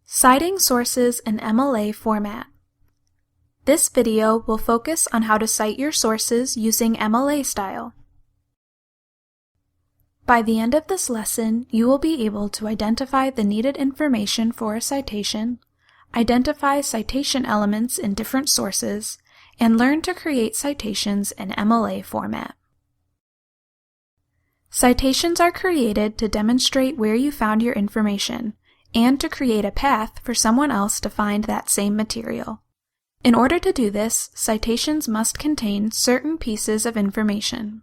Citing sources in MLA format. This video will focus on how to cite your sources using MLA style. By the end of this lesson, you will be able to identify the needed information for a citation, identify citation elements in different sources, and learn to create citations in MLA format. Citations are created to demonstrate where you found your information, and to create a path for someone else to find that same material. In order to do this, citations must contain certain pieces of information.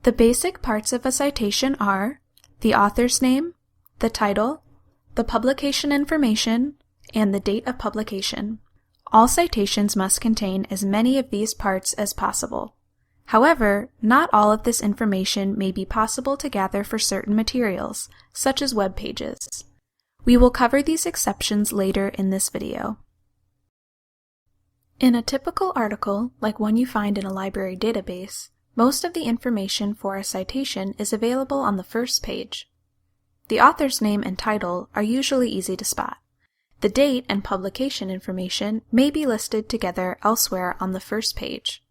The basic parts of a citation are the author's name, the title, the publication information, and the date of publication. All citations must contain as many of these parts as possible. However, not all of this information may be possible to gather for certain materials, such as web pages. We will cover these exceptions later in this video. In a typical article, like one you find in a library database, most of the information for a citation is available on the first page. The author's name and title are usually easy to spot. The date and publication information may be listed together elsewhere on the first page.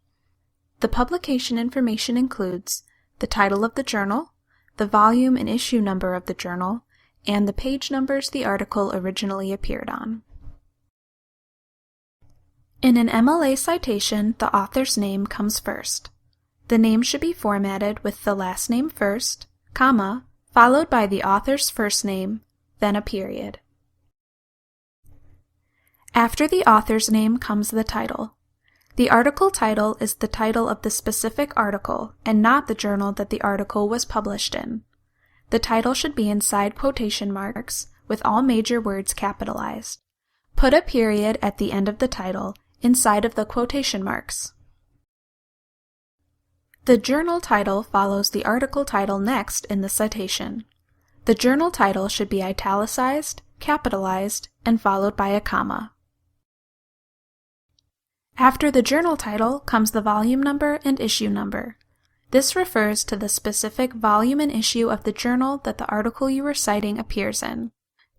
The publication information includes the title of the journal, the volume and issue number of the journal, and the page numbers the article originally appeared on. In an MLA citation, the author's name comes first. The name should be formatted with the last name first, comma, followed by the author's first name, then a period. After the author's name comes the title. The article title is the title of the specific article and not the journal that the article was published in. The title should be inside quotation marks with all major words capitalized. Put a period at the end of the title inside of the quotation marks. The journal title follows the article title next in the citation. The journal title should be italicized, capitalized, and followed by a comma. After the journal title comes the volume number and issue number. This refers to the specific volume and issue of the journal that the article you are citing appears in.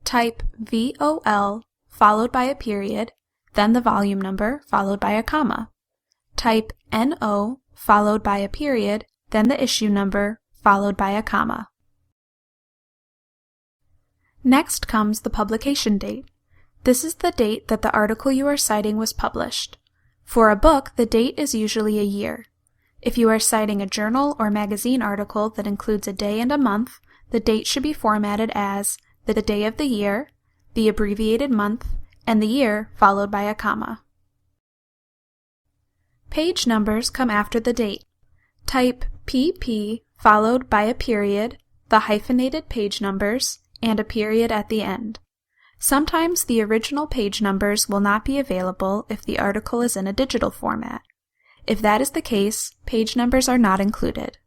Type VOL followed by a period, then the volume number followed by a comma. Type NO followed by a period, then the issue number followed by a comma. Next comes the publication date. This is the date that the article you are citing was published. For a book, the date is usually a year. If you are citing a journal or magazine article that includes a day and a month, the date should be formatted as the day of the year, the abbreviated month, and the year followed by a comma. Page numbers come after the date. Type PP followed by a period, the hyphenated page numbers, and a period at the end. Sometimes the original page numbers will not be available if the article is in a digital format. If that is the case, page numbers are not included.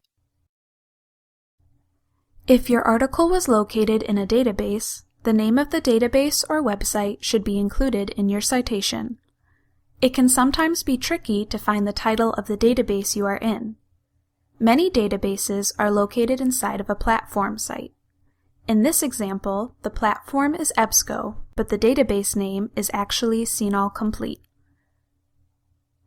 If your article was located in a database, the name of the database or website should be included in your citation. It can sometimes be tricky to find the title of the database you are in. Many databases are located inside of a platform site. In this example, the platform is EBSCO, but the database name is actually CNOL Complete.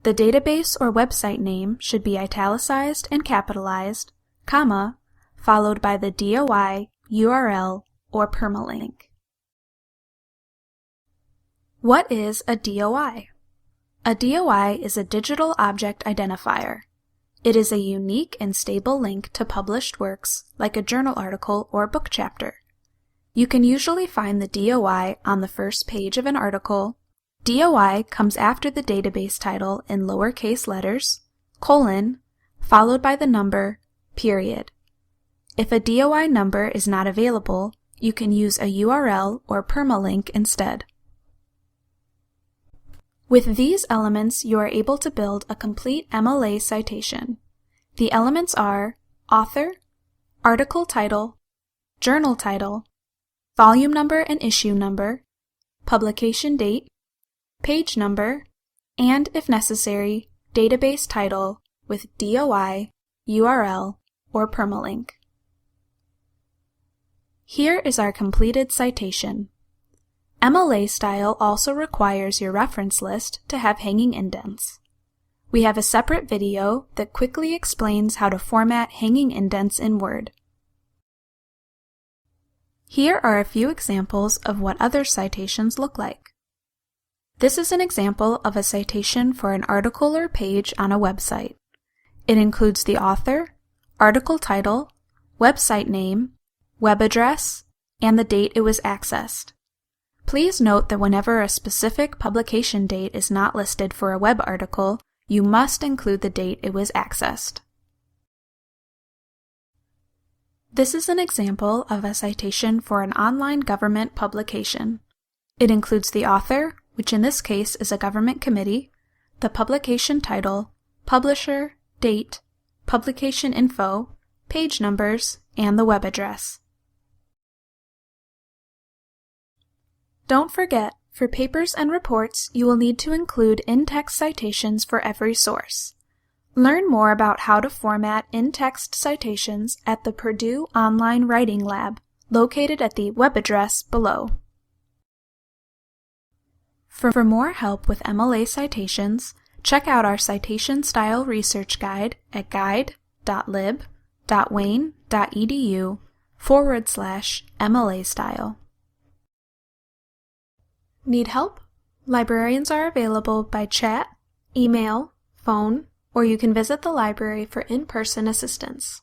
The database or website name should be italicized and capitalized, comma, followed by the DOI, URL, or permalink. What is a DOI? A DOI is a digital object identifier. It is a unique and stable link to published works, like a journal article or book chapter. You can usually find the DOI on the first page of an article. DOI comes after the database title in lowercase letters, colon, followed by the number, period. If a DOI number is not available, you can use a URL or permalink instead. With these elements, you are able to build a complete MLA citation. The elements are author, article title, journal title, volume number and issue number, publication date, page number, and, if necessary, database title with DOI, URL, or permalink. Here is our completed citation. MLA style also requires your reference list to have hanging indents. We have a separate video that quickly explains how to format hanging indents in Word. Here are a few examples of what other citations look like. This is an example of a citation for an article or page on a website. It includes the author, article title, website name, web address, and the date it was accessed. Please note that whenever a specific publication date is not listed for a web article, you must include the date it was accessed. This is an example of a citation for an online government publication. It includes the author, which in this case is a government committee, the publication title, publisher, date, publication info, page numbers, and the web address. Don't forget, for papers and reports, you will need to include in-text citations for every source. Learn more about how to format in-text citations at the Purdue Online Writing Lab, located at the web address below. For more help with MLA citations, check out our Citation Style Research Guide at guide.lib.wayne.edu/MLA style. Need help? Librarians are available by chat, email, phone, or you can visit the library for in-person assistance.